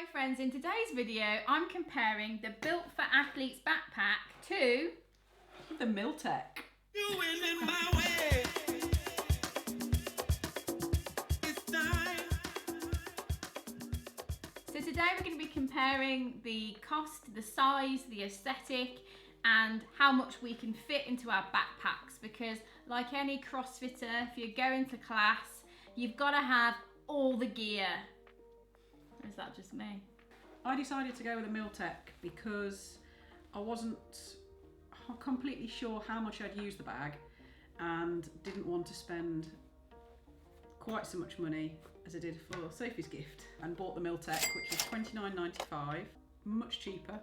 Hi friends, in today's video I'm comparing the Built for Athletes backpack to the Mil-Tec. You went in my way. It's time. So today we're going to be comparing the cost, the size, the aesthetic and how much we can fit into our backpacks, because like any CrossFitter, if you're going to class, you've got to have all the gear. Or is that just me? I decided to go with a Mil-Tec because I wasn't completely sure how much I'd use the bag and didn't want to spend quite so much money as I did for Sophie's gift, and bought the Mil-Tec, which was $29.95, much cheaper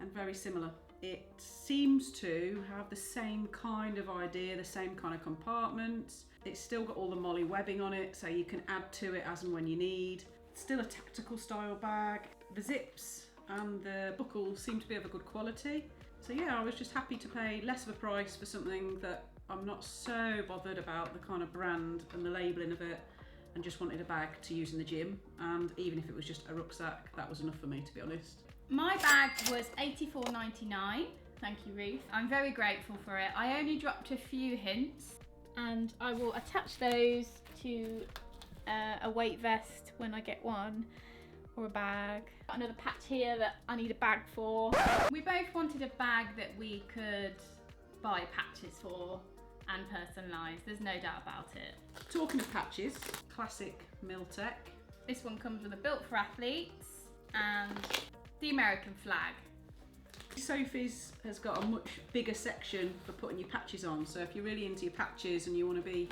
and very similar. It seems to have the same kind of idea, the same kind of compartments. It's still got all the Molle webbing on it, so you can add to it as and when you need. Still a tactical style bag. The zips and the buckles seem to be of a good quality. So yeah, I was just happy to pay less of a price for something that I'm not so bothered about the kind of brand and the labelling of it, and just wanted a bag to use in the gym. And even if it was just a rucksack, that was enough for me, to be honest. My bag was $84.99. Thank you, Ruth. I'm very grateful for it. I only dropped a few hints, and I will attach those to a weight vest when I get one, or a bag. Got another patch here that I need a bag for. We both wanted a bag that we could buy patches for and personalise. There's no doubt about it. Talking of patches, classic Mil-Tec. This one comes with a Built for Athletes and the American flag. Sophie's has got a much bigger section for putting your patches on, so if you're really into your patches and you want to be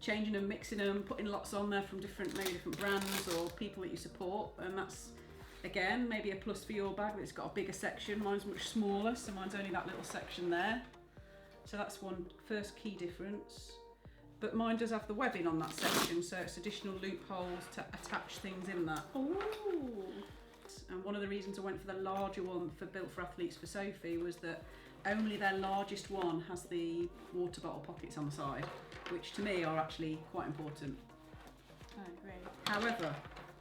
changing them, mixing them, putting lots on there from maybe different brands or people that you support, and that's again maybe a plus for your bag, that it's got a bigger section. Mine's much smaller, so mine's only that little section there, so that's one first key difference. But mine does have the webbing on that section, so it's additional loopholes to attach things in that. Ooh. And one of the reasons I went for the larger one for Built for Athletes for Sophie was that only their largest one has the water bottle pockets on the side, which to me are actually quite important. I agree. However,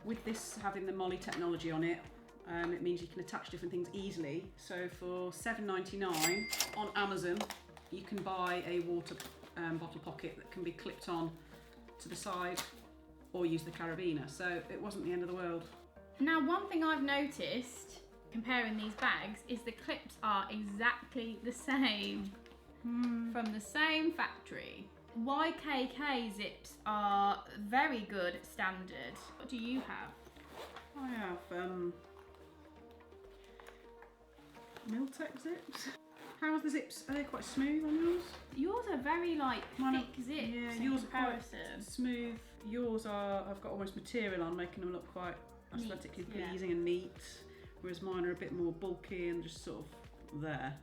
with this having the Molle technology on it, it means you can attach different things easily. So for $7.99 on Amazon, you can buy a water bottle pocket that can be clipped on to the side, or use the carabiner. So it wasn't the end of the world. Now, one thing I've noticed comparing these bags is the clips are exactly the same from the same factory. YKK zips are very good standard. What do you have? I have Mil-Tec zips. How are the zips? Are they quite smooth on yours? Yours are very thick zips. Yeah, in yours are comparison. quite smooth. Yours are, I've got almost material on, making them look quite aesthetically pleasing and neat, whereas mine are a bit more bulky and just sort of there.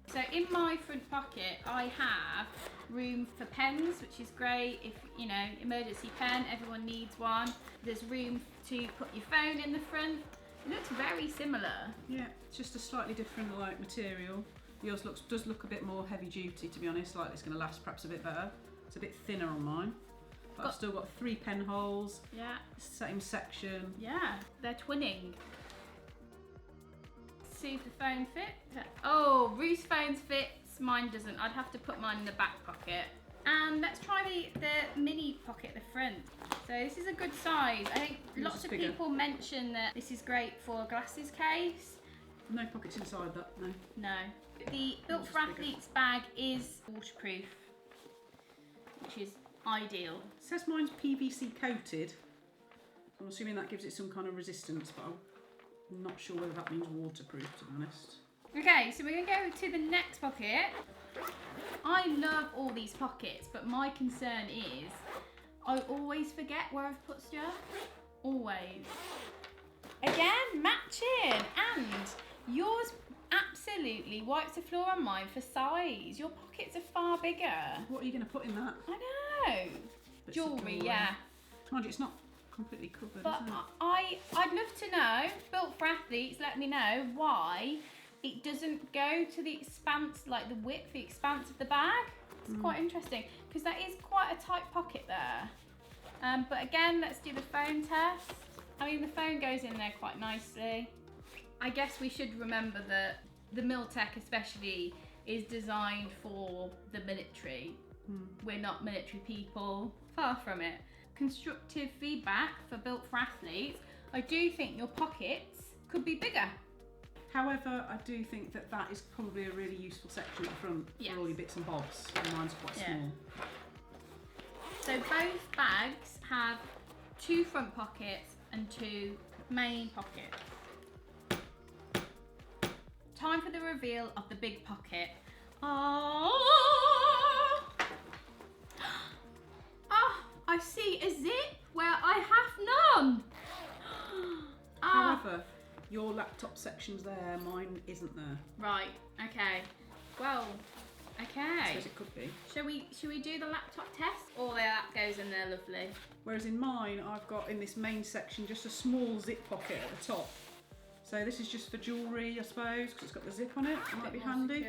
So in my front pocket I have room for pens, which is great. If you know, emergency pen, everyone needs one. There's room to put your phone in the front. It looks very similar. Yeah, it's just a slightly different material. Yours does look a bit more heavy duty, to be honest, like it's going to last perhaps a bit better. It's a bit thinner on mine. But I've still got 3 pen holes. Yeah. Same section. Yeah, they're twinning. See if the phone fits. Oh, Ruth's phone fits, mine doesn't. I'd have to put mine in the back pocket. And let's try the mini pocket at the front. So this is a good size. I think lots of people mention that this is great for a glasses case. No pockets inside that, no. No. The Built for Athletes bag is waterproof, which is ideal. It says mine's PVC coated. I'm assuming that gives it some kind of resistance, but I'm not sure whether that means waterproof, to be honest. Okay, so we're going to go to the next pocket. I love all these pockets, but my concern is I always forget where I've put stuff. Always. Again, matching. And yours absolutely wipes the floor on mine for size. Your pockets are far bigger. What are you going to put in that? I know. Jewellery, yeah. Mind you, it's not completely covered, but is it? I'd love to know, Built for Athletes, let me know why it doesn't go to the expanse, like the width, the expanse of the bag. It's quite interesting, because that is quite a tight pocket there. But again, let's do the phone test. I mean, the phone goes in there quite nicely. I guess we should remember that the Mil-Tec especially is designed for the military. We're not military people, far from it. Constructive feedback for built for athletes. I do think your pockets could be bigger. However, I do think that that is probably a really useful section at the front for all your bits and bobs. And mine's quite small. So both bags have 2 front pockets and 2 main pockets. Time for the reveal of the big pocket. Oh, I see a zip where I have none. However, your laptop section's there, mine isn't there. Right, okay. Well, I okay. suppose it could be. Shall we do the laptop test? Or that goes in there lovely. Whereas in mine, I've got in this main section just a small zip pocket at the top. So this is just for jewellery, I suppose, because it's got the zip on it. It might be handy.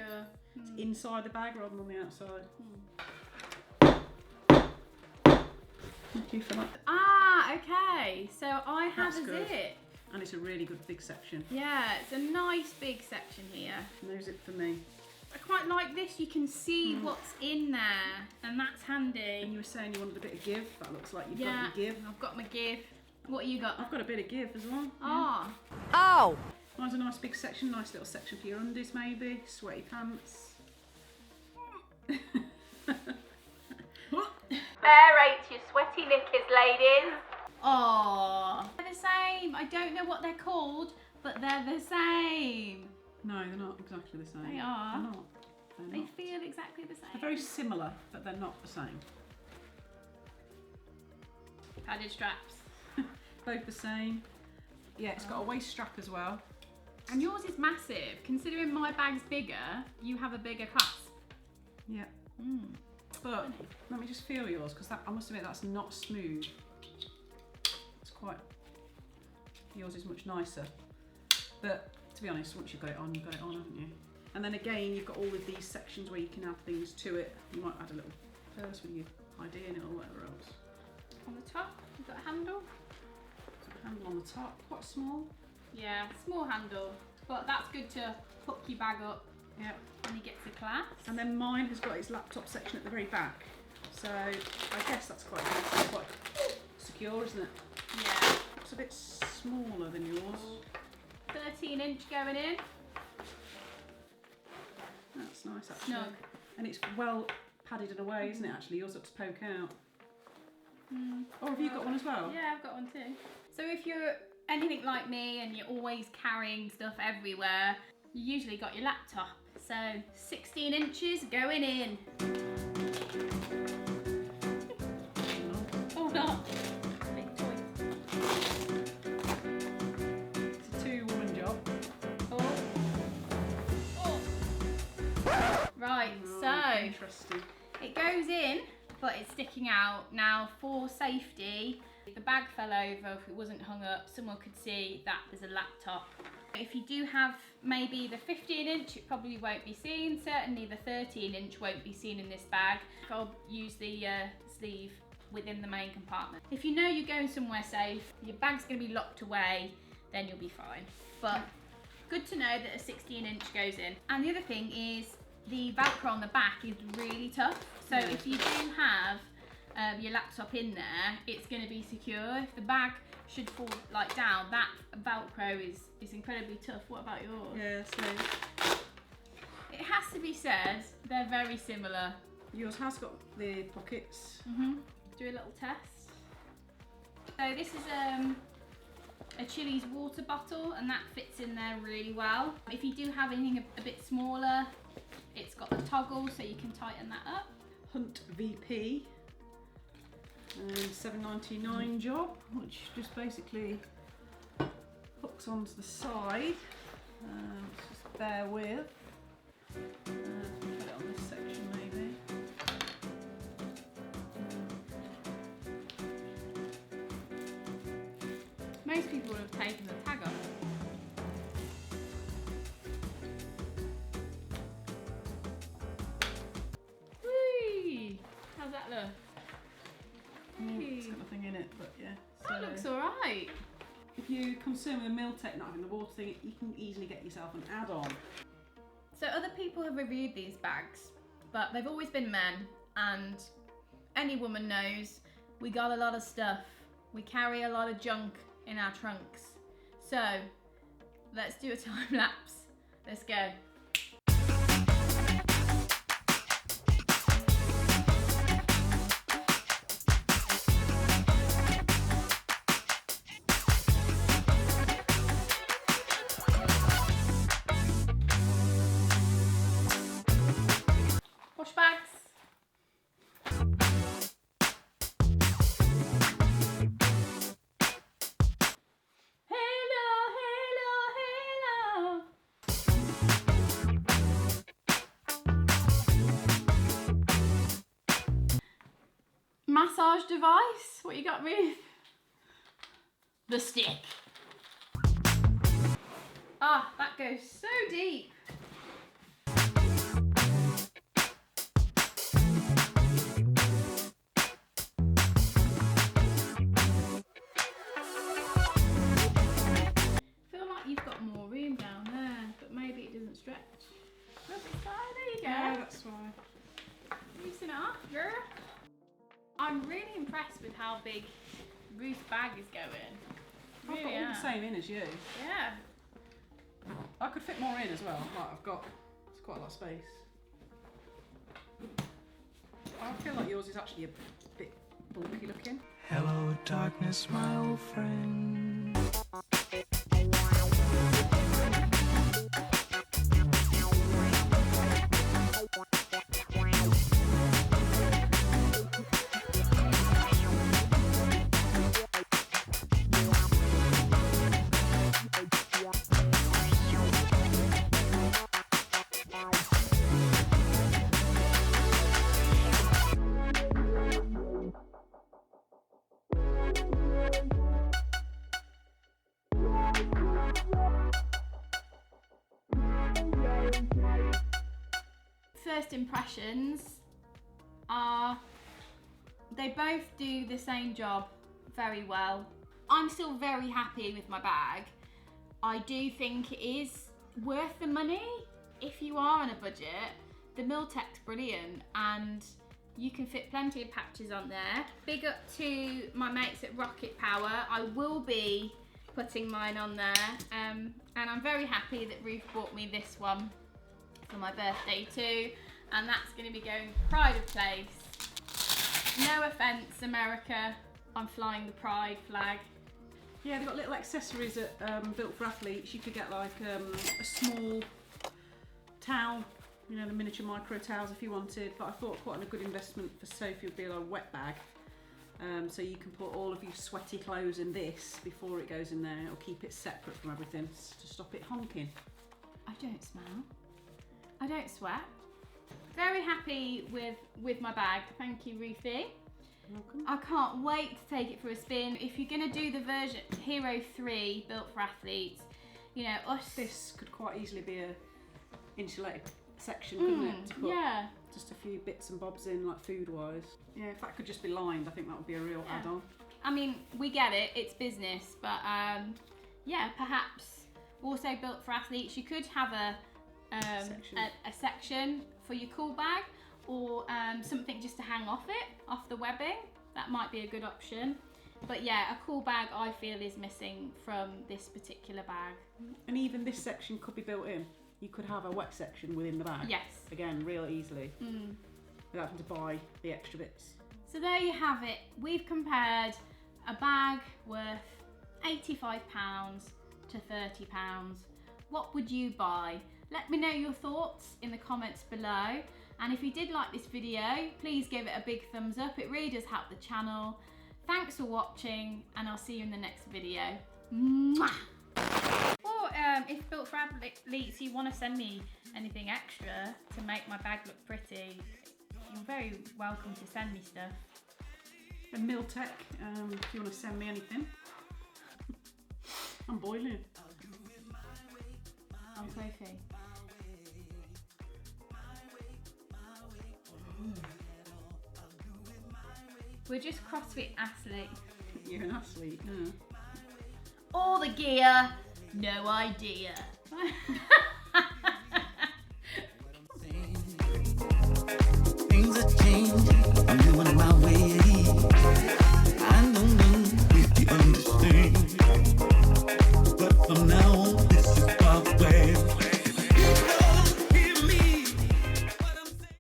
It's inside the bag rather than on the outside. Thank you for that. Ah, okay. So I have That's a good. zip. And it's a really good big section. Yeah, it's a nice big section here. No zip for me. I quite like this. You can see what's in there, and that's handy. And you were saying you wanted a bit of give. That looks like you've Yeah, got your give. I've got my give. What you got? I've got a bit of give as well. Ah, Oh! Mine's a nice big section, nice little section for your undies maybe, sweaty pants. Fair rates your sweaty knickers, ladies. Oh, they're the same. I don't know what they're called, but they're the same. No, they're not exactly the same. They are. They're not. They're They not. feel exactly the same. They're very similar, but they're not the same. Padded straps. Both the same. Yeah, it's got a waist strap as well. And yours is massive. Considering my bag's bigger, you have a bigger clasp. Yeah. But let me just feel yours, because I must admit that's not smooth. It's quite. Yours is much nicer. But to be honest, once you've got it on, you've got it on, haven't you? And then again, you've got all of these sections where you can add things to it. You might add a little purse with your ID in it or whatever else. On the top, you've got a handle. Got a handle on the top, quite small. Yeah, small handle. But that's good to hook your bag up Yeah. when you get to class. And then mine has got its laptop section at the very back. So I guess that's quite good. It's quite secure, isn't it? Yeah. It's a bit smaller than yours. 13-inch going in. That's nice actually. Snug. And it's well padded in a way, isn't it actually? Yours ought to poke out. Or have you got one as well? Yeah, I've got one too. So if you're anything like me and you're always carrying stuff everywhere, you usually got your laptop. So 16 inches going in. Oh no. Big toy. It's a 2-woman job. Oh. Right, so Interesting. it goes in, but it's sticking out. Now for safety, if the bag fell over, if it wasn't hung up, someone could see that there's a laptop. If you do have maybe the 15-inch, it probably won't be seen. Certainly the 13-inch won't be seen in this bag. I'll use the sleeve within the main compartment. If you know you're going somewhere safe, your bag's going to be locked away, then you'll be fine. But good to know that a 16-inch goes in. And the other thing is the Velcro on the back is really tough. So if you do have your laptop in there, it's going to be secure. If the bag should fall like down, that Velcro is incredibly tough. What about yours? Yeah, so It has to be said, they're very similar. yours has got the pockets. Do a little test. So this is a Chili's water bottle, and that fits in there really well. If you do have anything a bit smaller, it's got the toggle so you can tighten that up. Hunt VP. $7.99 job, which just basically hooks onto the side. Just bear with. Put it on this section maybe. Most people would have taken the tag off. Whee! How's that look? It's got nothing in it, but yeah. That looks alright. concern with a Mil-Tec not having the water thing, you can easily get yourself an add-on. So other people have reviewed these bags, but they've always been men, and any woman knows we got a lot of stuff. We carry a lot of junk in our trunks. So let's do a time lapse. Let's go. Wash bags. Massage device. What you got, Ruth? The stick. Ah, that goes so deep. Feel like you've got more room down there, but maybe it doesn't stretch. Look, it's there. There you go. Yeah, that's why. Loosen it up, girl. I'm really impressed with how big Ruth's bag is going. I've got all the same in as you. Yeah. I could fit more in as well. Like it's quite a lot of space. I feel like yours is actually a bit bulky looking. Hello, darkness, my old friend. First impressions are they both do the same job very well. I'm still very happy with my bag. I do think it is worth the money if you are on a budget. The Mil-Tec's brilliant and you can fit plenty of patches on there. Big up to my mates at Rocket Power. I will be putting mine on there and I'm very happy that Ruth bought me this one for my birthday too, and that's going to be going pride of place. No offence, America, I'm flying the pride flag. Yeah, they've got little accessories at Built for Athletes. You could get like a small towel, you know, the miniature micro towels if you wanted, but I thought quite a good investment for Sophie would be a wet bag. So you can put all of your sweaty clothes in this before it goes in there, or keep it separate from everything to stop it honking. I don't smell. I don't sweat. Very happy with my bag. Thank you, Ruthie. Welcome. I can't wait to take it for a spin. If you're going to do the version Hero 3 Built for Athletes, you know, us... This could quite easily be a insulated section, couldn't it? To put yeah. just a few bits and bobs in, like food-wise. Yeah, if that could just be lined, I think that would be a real add-on. I mean, we get it, it's business, but yeah, perhaps also Built for Athletes, you could have a section for your cool bag, or something just to hang off the webbing. That might be a good option. But yeah, a cool bag I feel is missing from this particular bag. And even this section could be built in. You could have a wet section within the bag. Yes. Again, real easily, without having to buy the extra bits. So there you have it. We've compared a bag worth £85 to £30. What would you buy? Let me know your thoughts in the comments below. And if you did like this video, please give it a big thumbs up. It really does help the channel. Thanks for watching, and I'll see you in the next video. Mwah! Or if Built for Athletes, you want to send me anything extra to make my bag look pretty, you're very welcome to send me stuff. And Mil-Tec, if you want to send me anything. I'm boiling. I'm Sophie. We're just CrossFit athletes. You're an athlete. All the gear, no idea.